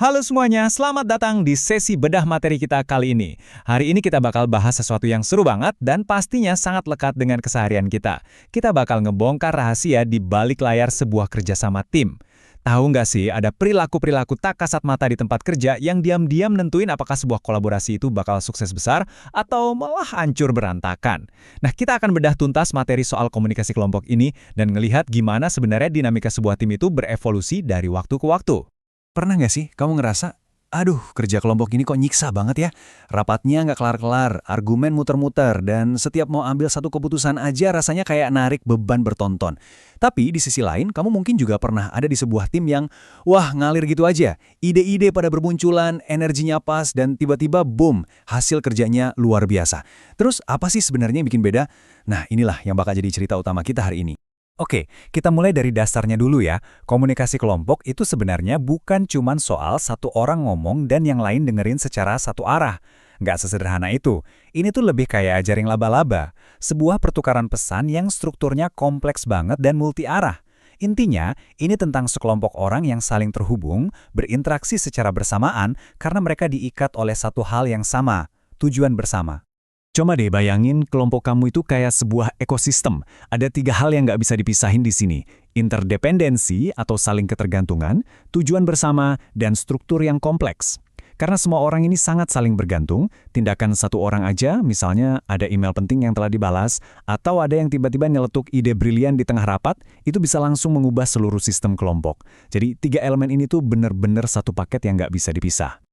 Halo semuanya, selamat datang di sesi bedah materi kita kali ini. Hari ini kita bakal bahas sesuatu yang seru banget dan pastinya sangat lekat dengan keseharian kita. Kita bakal ngebongkar rahasia di balik layar sebuah kerjasama tim. Tahu nggak sih, ada perilaku-perilaku tak kasat mata di tempat kerja yang diam-diam nentuin apakah sebuah kolaborasi itu bakal sukses besar atau malah hancur berantakan. Nah, kita akan bedah tuntas materi soal komunikasi kelompok ini dan ngelihat gimana sebenarnya dinamika sebuah tim itu berevolusi dari waktu ke waktu. Pernah nggak sih kamu ngerasa, aduh kerja kelompok ini kok nyiksa banget ya? Rapatnya nggak kelar-kelar, argumen muter-muter, dan setiap mau ambil satu keputusan aja rasanya kayak narik beban bertonton. Tapi di sisi lain, kamu mungkin juga pernah ada di sebuah tim yang, wah ngalir gitu aja. Ide-ide pada bermunculan, energinya pas, dan tiba-tiba boom, hasil kerjanya luar biasa. Terus apa sih sebenarnya yang bikin beda? Nah inilah yang bakal jadi cerita utama kita hari ini. Oke, kita mulai dari dasarnya dulu ya. Komunikasi kelompok itu sebenarnya bukan cuman soal satu orang ngomong dan yang lain dengerin secara satu arah. Nggak sesederhana itu. Ini tuh lebih kayak jaring laba-laba. Sebuah pertukaran pesan yang strukturnya kompleks banget dan multi-arah. Intinya, ini tentang sekelompok orang yang saling terhubung, berinteraksi secara bersamaan karena mereka diikat oleh satu hal yang sama, tujuan bersama. Coba deh bayangin kelompok kamu itu kayak sebuah ekosistem. Ada 3 hal yang nggak bisa dipisahin di sini. Interdependensi atau saling ketergantungan, tujuan bersama, dan struktur yang kompleks. Karena semua orang ini sangat saling bergantung, tindakan satu orang aja, misalnya ada email penting yang telah dibalas, atau ada yang tiba-tiba nyeletuk ide brilian di tengah rapat, itu bisa langsung mengubah seluruh sistem kelompok. Jadi 3 elemen ini tuh bener-bener satu paket yang nggak bisa dipisah.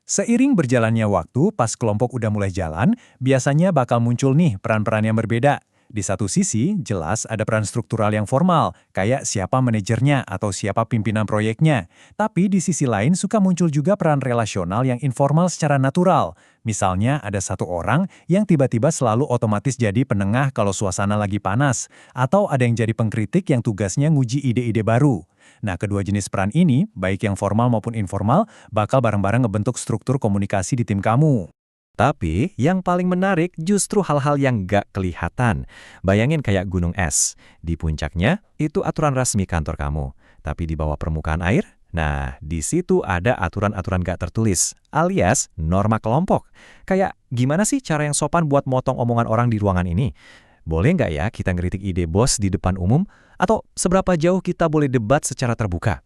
Seiring berjalannya waktu, pas kelompok udah mulai jalan, biasanya bakal muncul nih peran-peran yang berbeda. Di satu sisi, jelas ada peran struktural yang formal, kayak siapa manajernya atau siapa pimpinan proyeknya. Tapi di sisi lain suka muncul juga peran relasional yang informal secara natural. Misalnya ada satu orang yang tiba-tiba selalu otomatis jadi penengah kalau suasana lagi panas, atau ada yang jadi pengkritik yang tugasnya nguji ide-ide baru. Nah, kedua jenis peran ini, baik yang formal maupun informal, bakal bareng-bareng ngebentuk struktur komunikasi di tim kamu. Tapi, yang paling menarik justru hal-hal yang gak kelihatan. Bayangin kayak gunung es. Di puncaknya, itu aturan resmi kantor kamu. Tapi di bawah permukaan air, nah, di situ ada aturan-aturan gak tertulis, alias norma kelompok. Kayak, gimana sih cara yang sopan buat motong omongan orang di ruangan ini? Boleh nggak ya kita ngeritik ide bos di depan umum? Atau seberapa jauh kita boleh debat secara terbuka?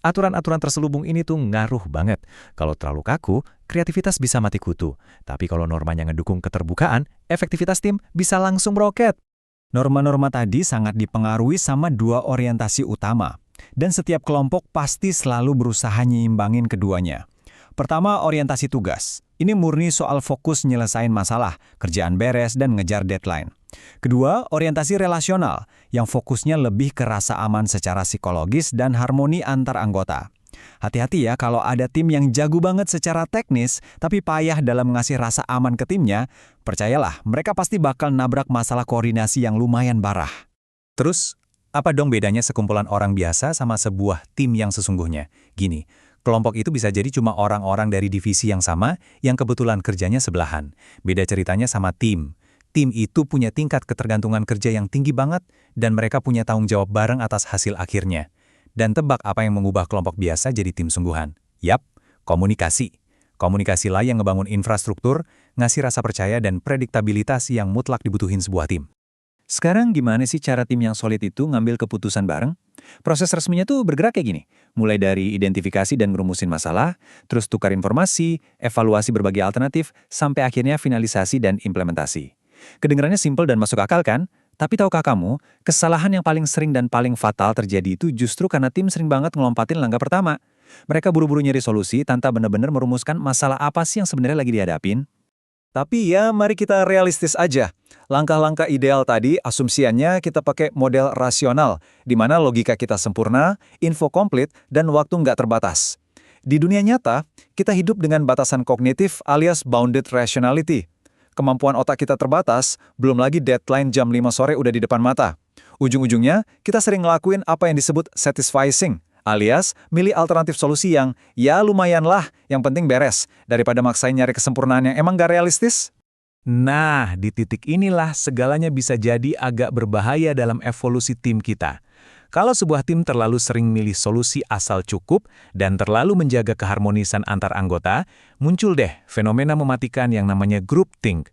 Aturan-aturan terselubung ini tuh ngaruh banget. Kalau terlalu kaku, kreativitas bisa mati kutu. Tapi kalau normanya ngedukung keterbukaan, efektivitas tim bisa langsung meroket. Norma-norma tadi sangat dipengaruhi sama 2 orientasi utama. Dan setiap kelompok pasti selalu berusaha nyimbangin keduanya. Pertama, orientasi tugas. Ini murni soal fokus nyelesain masalah, kerjaan beres, dan ngejar deadline. Kedua, orientasi relasional, yang fokusnya lebih ke rasa aman secara psikologis dan harmoni antar anggota. Hati-hati ya kalau ada tim yang jago banget secara teknis, tapi payah dalam ngasih rasa aman ke timnya, percayalah, mereka pasti bakal nabrak masalah koordinasi yang lumayan parah. Terus, apa dong bedanya sekumpulan orang biasa sama sebuah tim yang sesungguhnya? Gini, kelompok itu bisa jadi cuma orang-orang dari divisi yang sama, yang kebetulan kerjanya sebelahan. Beda ceritanya sama tim. Tim itu punya tingkat ketergantungan kerja yang tinggi banget, dan mereka punya tanggung jawab bareng atas hasil akhirnya. Dan tebak apa yang mengubah kelompok biasa jadi tim sungguhan? Yap, komunikasi. Komunikasilah yang ngebangun infrastruktur, ngasih rasa percaya dan prediktabilitas yang mutlak dibutuhin sebuah tim. Sekarang gimana sih cara tim yang solid itu ngambil keputusan bareng? Proses resminya tuh bergerak kayak gini. Mulai dari identifikasi dan ngerumusin masalah, terus tukar informasi, evaluasi berbagai alternatif, sampai akhirnya finalisasi dan implementasi. Kedengarannya simpel dan masuk akal kan? Tapi tahukah kamu, kesalahan yang paling sering dan paling fatal terjadi itu justru karena tim sering banget ngelompatin langkah pertama. Mereka buru-buru nyari solusi tanpa benar-benar merumuskan masalah apa sih yang sebenarnya lagi dihadapin. Tapi ya, mari kita realistis aja. Langkah-langkah ideal tadi, asumsiannya kita pakai model rasional, di mana logika kita sempurna, info komplit, dan waktu nggak terbatas. Di dunia nyata, kita hidup dengan batasan kognitif alias bounded rationality. Kemampuan otak kita terbatas, belum lagi deadline jam 5 sore udah di depan mata. Ujung-ujungnya, kita sering ngelakuin apa yang disebut satisficing, alias milih alternatif solusi yang, ya lumayan lah, yang penting beres, daripada maksain nyari kesempurnaan yang emang gak realistis. Nah, di titik inilah segalanya bisa jadi agak berbahaya dalam evolusi tim kita. Kalau sebuah tim terlalu sering milih solusi asal cukup dan terlalu menjaga keharmonisan antar anggota, muncul deh fenomena mematikan yang namanya groupthink.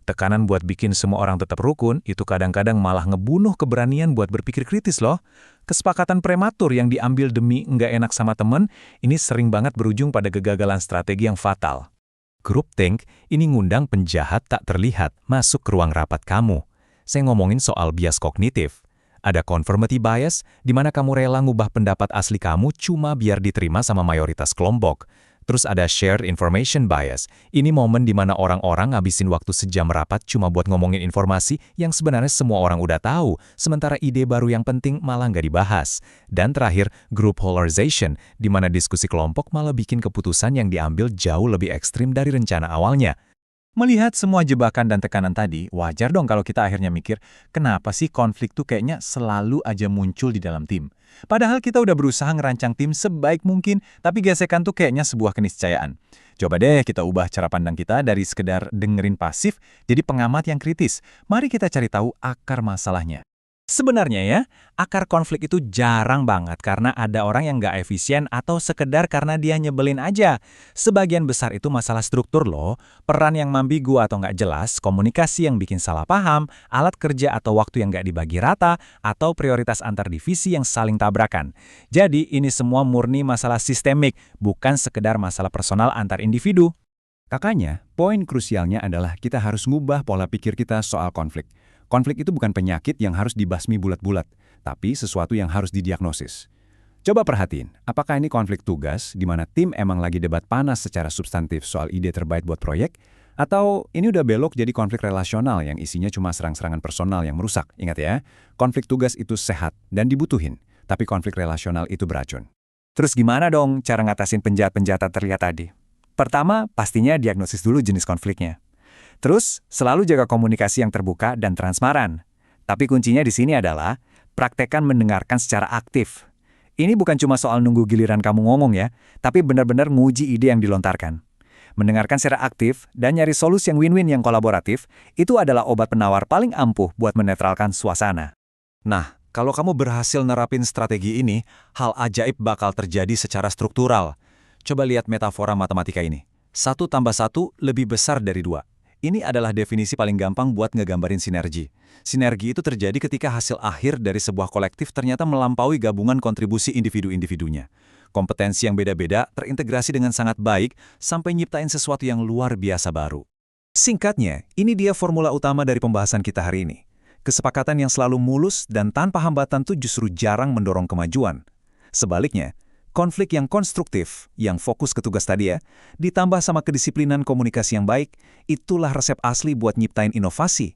Tekanan buat bikin semua orang tetap rukun itu kadang-kadang malah ngebunuh keberanian buat berpikir kritis loh. Kesepakatan prematur yang diambil demi nggak enak sama temen, ini sering banget berujung pada kegagalan strategi yang fatal. Groupthink ini ngundang penjahat tak terlihat masuk ke ruang rapat kamu. Saya ngomongin soal bias kognitif. Ada conformity bias, di mana kamu rela ngubah pendapat asli kamu cuma biar diterima sama mayoritas kelompok. Terus ada shared information bias. Ini momen di mana orang-orang ngabisin waktu sejam rapat cuma buat ngomongin informasi yang sebenarnya semua orang udah tahu, sementara ide baru yang penting malah nggak dibahas. Dan terakhir, group polarization, di mana diskusi kelompok malah bikin keputusan yang diambil jauh lebih ekstrim dari rencana awalnya. Melihat semua jebakan dan tekanan tadi, wajar dong kalau kita akhirnya mikir, kenapa sih konflik tuh kayaknya selalu aja muncul di dalam tim? Padahal kita udah berusaha ngerancang tim sebaik mungkin, tapi gesekan tuh kayaknya sebuah keniscayaan. Coba deh kita ubah cara pandang kita dari sekedar dengerin pasif jadi pengamat yang kritis. Mari kita cari tahu akar masalahnya. Sebenarnya ya, akar konflik itu jarang banget karena ada orang yang nggak efisien atau sekedar karena dia nyebelin aja. Sebagian besar itu masalah struktur loh, peran yang ambigu atau nggak jelas, komunikasi yang bikin salah paham, alat kerja atau waktu yang nggak dibagi rata, atau prioritas antar divisi yang saling tabrakan. Jadi ini semua murni masalah sistemik, bukan sekedar masalah personal antar individu. Kakaknya, poin krusialnya adalah kita harus ngubah pola pikir kita soal konflik. Konflik itu bukan penyakit yang harus dibasmi bulat-bulat, tapi sesuatu yang harus didiagnosis. Coba perhatiin, apakah ini konflik tugas di mana tim emang lagi debat panas secara substantif soal ide terbaik buat proyek, atau ini udah belok jadi konflik relasional yang isinya cuma serang-serangan personal yang merusak. Ingat ya, konflik tugas itu sehat dan dibutuhin, tapi konflik relasional itu beracun. Terus gimana dong cara ngatasin penjahat-penjahat terlihat tadi? Pertama, pastinya diagnosis dulu jenis konfliknya. Terus, selalu jaga komunikasi yang terbuka dan transparan. Tapi kuncinya di sini adalah praktekkan mendengarkan secara aktif. Ini bukan cuma soal nunggu giliran kamu ngomong ya, tapi benar-benar nguji ide yang dilontarkan. Mendengarkan secara aktif dan nyari solusi yang win-win yang kolaboratif, itu adalah obat penawar paling ampuh buat menetralkan suasana. Nah, kalau kamu berhasil nerapin strategi ini, hal ajaib bakal terjadi secara struktural. Coba lihat metafora matematika ini. 1 tambah 1 lebih besar dari 2. Ini adalah definisi paling gampang buat ngegambarin sinergi. Sinergi itu terjadi ketika hasil akhir dari sebuah kolektif ternyata melampaui gabungan kontribusi individu-individunya. Kompetensi yang beda-beda terintegrasi dengan sangat baik sampai nyiptain sesuatu yang luar biasa baru. Singkatnya, ini dia formula utama dari pembahasan kita hari ini. Kesepakatan yang selalu mulus dan tanpa hambatan tuh justru jarang mendorong kemajuan. Sebaliknya, konflik yang konstruktif, yang fokus ke tugas tadi ya, ditambah sama kedisiplinan komunikasi yang baik, itulah resep asli buat nyiptain inovasi.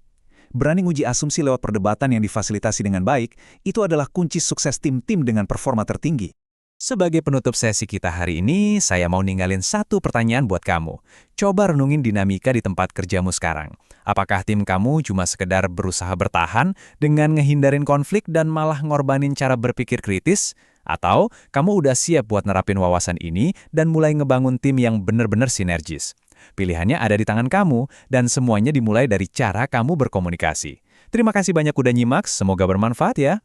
Berani nguji asumsi lewat perdebatan yang difasilitasi dengan baik, itu adalah kunci sukses tim-tim dengan performa tertinggi. Sebagai penutup sesi kita hari ini, saya mau ninggalin satu pertanyaan buat kamu. Coba renungin dinamika di tempat kerjamu sekarang. Apakah tim kamu cuma sekedar berusaha bertahan dengan ngehindarin konflik dan malah ngorbanin cara berpikir kritis? Atau kamu udah siap buat nerapin wawasan ini dan mulai ngebangun tim yang benar-benar sinergis? Pilihannya ada di tangan kamu, dan semuanya dimulai dari cara kamu berkomunikasi. Terima kasih banyak udah nyimak, semoga bermanfaat ya.